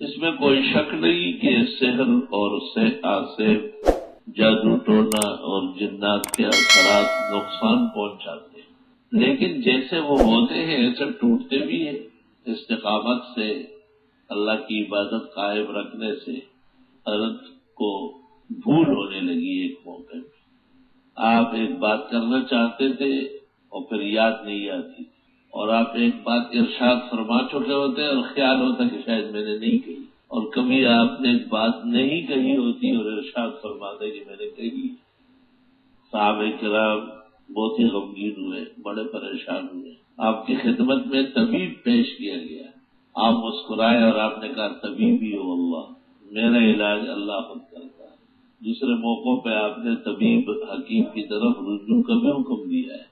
اس میں کوئی شک نہیں کہ سحر اور سے جادو ٹونا اور جنات کے اثرات نقصان پہنچاتے ہیں، لیکن جیسے وہ ہوتے ہیں ایسے ٹوٹتے بھی ہیں۔ استقامت سے، اللہ کی عبادت قائم رکھنے سے حضرت کو بھول ہونے لگی۔ ایک موقع پہ آپ ایک بات کرنا چاہتے تھے اور پھر یاد نہیں آتی، اور آپ ایک بات ارشاد فرما چکے ہوتے اور خیال ہوتا کہ شاید میں نے نہیں کہی، اور کبھی آپ نے ایک بات نہیں کہی ہوتی اور ارشاد فرماتے کہ میں نے کہی۔ صحابہ کرام بہت ہی غمگین ہوئے، بڑے پریشان ہوئے۔ آپ کی خدمت میں طبیب پیش کیا گیا، آپ مسکرائے اور آپ نے کہا طبیب ہی ہو اللہ، میرا علاج اللہ خود کرتا ہے۔ دوسرے موقعوں پہ آپ نے طبیب حکیم کی طرف رجوع کا بھی حکم دیا ہے،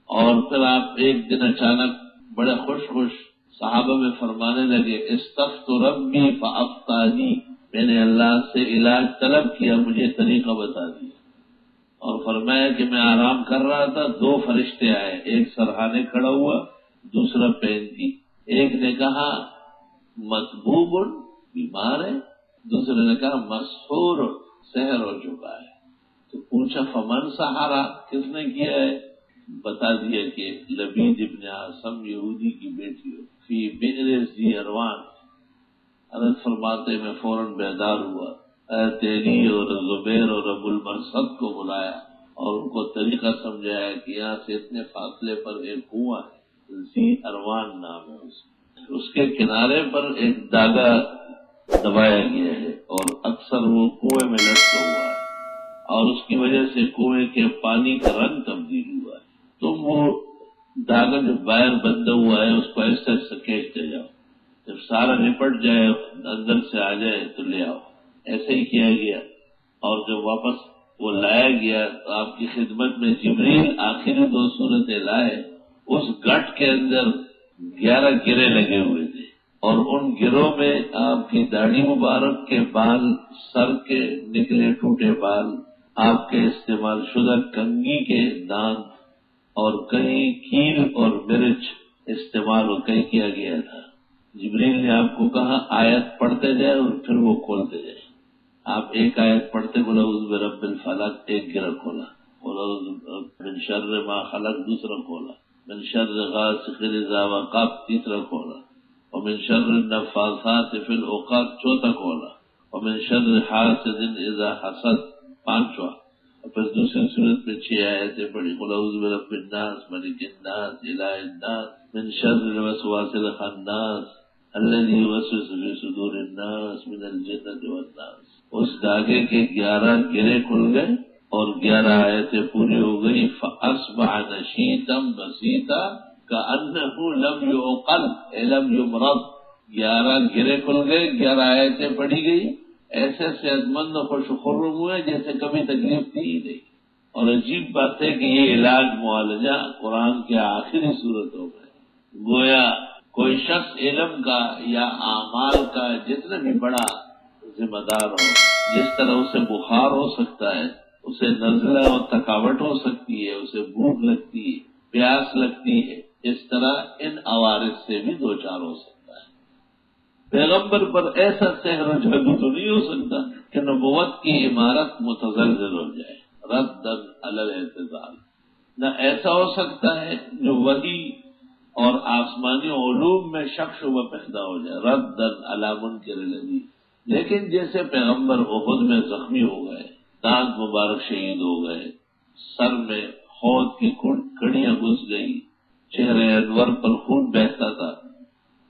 اور پھر آپ ایک دن اچانک بڑے خوش صحابہ میں فرمانے لگے استفت ربی فافتانی، میں نے اللہ سے علاج طلب کیا، مجھے طریقہ بتا دیا، اور فرمایا کہ میں آرام کر رہا تھا، دو فرشتے آئے، ایک سرہانے کھڑا ہوا، دوسرا پینتی۔ ایک نے کہا مطبوب بیمار ہے، دوسرے نے کہا مسحور سحر ہو چکا ہے۔ تو پوچھا فمن سہارا، کس نے کیا ہے؟ بتا دیا کہ لبید ابن عاصم یہودی کی بیٹی ہو فی بئر ذی اروان۔ حضرت فرماتے میں فوراً بیدار ہوا، علی اور زبیر اور ابو المرصد کو بلایا اور ان کو طریقہ سمجھایا کہ یہاں سے اتنے فاصلے پر ایک کنواں ہے، ذی اروان نام ہے، اس کے کنارے پر ایک داغا دبایا گیا ہے اور اکثر وہ کنویں میں لٹکا ہوا ہے، اور اس کی وجہ سے کنویں کے پانی کا رنگ تبدیل ہوا ہے۔ تم وہ داغا جو باہر بندہ ہوا ہے اس کو ایسے ایسے کھینچتے جاؤ، جب سارا نپٹ جائے اندر سے آ جائے تو لے آؤ۔ ایسے ہی کیا گیا، اور جب واپس وہ لایا گیا تو آپ کی خدمت میں جبریل آخری دو صورتیں لائے، اس گٹھ کے اندر 11 گرے لگے ہوئے تھے، اور ان گروں میں آپ کی داڑھی مبارک کے بال، سر کے نکلے ٹوٹے بال، آپ کے استعمال شدہ کنگھی کے دانت، اور کہیں کیل اور مرچ استعمال ہو کہیں کیا گیا تھا۔ جبریل نے آپ کو کہا آیت پڑھتے جائے اور پھر وہ کھولتے جائے۔ آپ ایک آیت پڑھتے بولا اعوذ برب الفلق، ایک گرہ کھولا، من شر ما خلق دوسرا کھولا، من شر غاسق اذا وقب تیسرا کھولا، ومن شر النفاثات فی العقد چوتھا کھولا، ومن شر حاسد اذا حسد پانچواں، اور پھر دوسری صورت میں 6 آیتیں پڑھی، قل اعوذ برب الناس ملک الناس الہ الناس من شر الوسواس الخناس الذی یوسوس فی صدور الناس من الجنۃ والناس۔ اس داغے کے 11 گرے کھل گئے اور 11 آیتیں پوری ہو گئی۔ فاصبح نشیطا بسیطا کأنہ لم یعقل اے لم یمرض، 11 گرے کھل گئے، 11 آیتیں پڑھی گئی، ایسے صحت مند و خوش خرم ہوئے جیسے کبھی تکلیف تھی ہی نہیں۔ اور عجیب بات ہے کہ یہ علاج معالجہ قرآن کے آخری صورتوں میں، گویا کوئی شخص علم کا یا اعمال کا جتنا بھی بڑا ذمہ دار ہو، جس طرح اسے بخار ہو سکتا ہے، اسے نزلہ اور تھکاوٹ ہو سکتی ہے، اسے بھوک لگتی ہے، پیاس لگتی ہے، اس طرح ان عوارض سے بھی دوچار ہو سکتا ہے۔ پیغمبر پر ایسا سحر و جادو تو نہیں ہو سکتا کہ نبوت کی عمارت متزلزل ہو جائے، ردًا علی الاعتزال۔ نہ ایسا ہو سکتا ہے جو وحی اور آسمانی علوم میں شک شبہ پیدا ہو جائے، ردًا علی منکر الذی۔ لیکن جیسے پیغمبر احد میں زخمی ہو گئے، دانت مبارک شہید ہو گئے، سر میں حوض کی کڑیاں گھس گئی، چہرے انور پر خون بہتا تھا،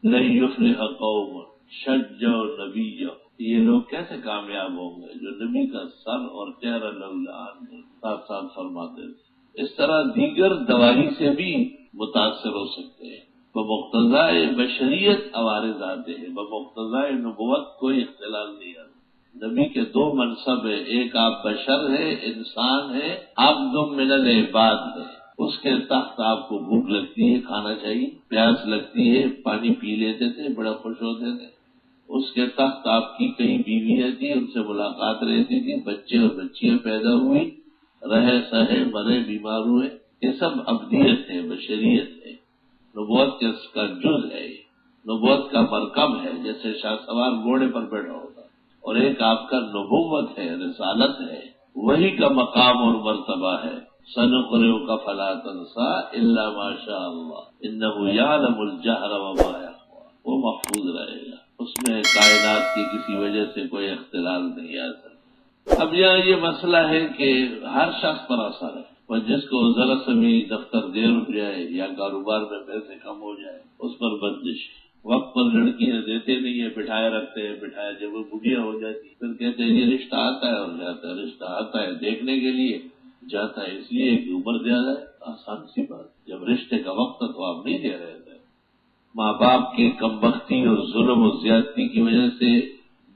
لن یفلح قوم شجوا نبیا، یہ لوگ کیسے کامیاب ہوں گے جو نبی کا سر اور چہرہ لولان ساتھ ساتھ فرماتے تھے۔ اس طرح دیگر دوائی سے بھی متاثر ہو سکتے ہیں، بمقتضائے بشریت عوارض آتے ہیں، بمقتضائے نبوت کوئی اختلال نہیں آتا۔ نبی کے 2 منصب ہیں، ایک آپ بشر ہے، انسان ہے، عبد من العباد ہے، اس کے تحت آپ کو بھوک لگتی ہے، کھانا چاہیے، پیاس لگتی ہے، پانی پی لیتے تھے، بڑا خوش ہوتے تھے، اس کے تحت آپ کی کئی بیویاں تھی، ان سے ملاقات رہتی تھی، بچے اور بچیاں پیدا ہوئی، رہے سہے مرے بیمار ہوئے، یہ سب ابدیت ہے، بشریت ہے، نبوت کا جز ہے۔ نبوت کا مرکب ہے، جیسے شاہ سوار گھوڑے پر بیٹھا ہوتا، اور ایک آپ کا نبوت ہے، رسالت ہے، وہی کا مقام اور مرتبہ ہے۔ سنقرئک فلا تنسى الا ما شاء اللہ انہ یعلم الجہر وما یخفی، وہ محفوظ رہے گا، اس میں کائنات کی کسی وجہ سے کوئی اختلال نہیں آ سکتا۔ اب یہاں یہ مسئلہ ہے کہ ہر شخص پر اثر ہے، اور جس کو ذرا سے بھی دفتر دیر اٹھ جائے یا کاروبار میں پیسے کم ہو جائے اس پر بندش ہے۔ وقت پر لڑکیاں دیتے نہیں ہیں، بٹھائے رکھتے ہیں، بٹھائے، جب وہ بڑھیا ہو جاتی پھر کہتے ہیں یہ رشتہ آتا ہے اور جاتا ہے، رشتہ آتا ہے دیکھنے کے لیے، جاتا ہے اس لیے کہ عمر زیادہ ہے۔ آسان سی بات، جب رشتے کا وقت ہے تو آپ نہیں دے رہے تھے۔ ماں باپ کی کم بختی اور ظلم و زیادتی کی وجہ سے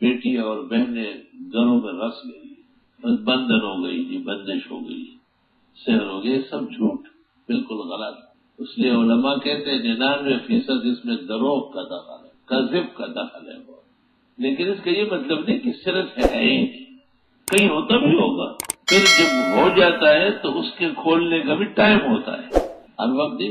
بیٹیاں اور بہنیں گھروں میں رس گئی، بس بندن ہو گئی، جی بندش ہو گئی، سحر ہو گئے، سب جھوٹ، بالکل غلط۔ اس لیے علماء کہتے ہیں 99% اس میں دروغ کا دخل ہے، کذب کا دخل ہے وہ، لیکن اس کا یہ مطلب نہیں کہ صرف ہے ہی نہیں، کہیں ہوتا بھی ہوگا، پھر جب ہو جاتا ہے تو اس کے کھولنے کا بھی ٹائم ہوتا ہے، ہر وقت نہیں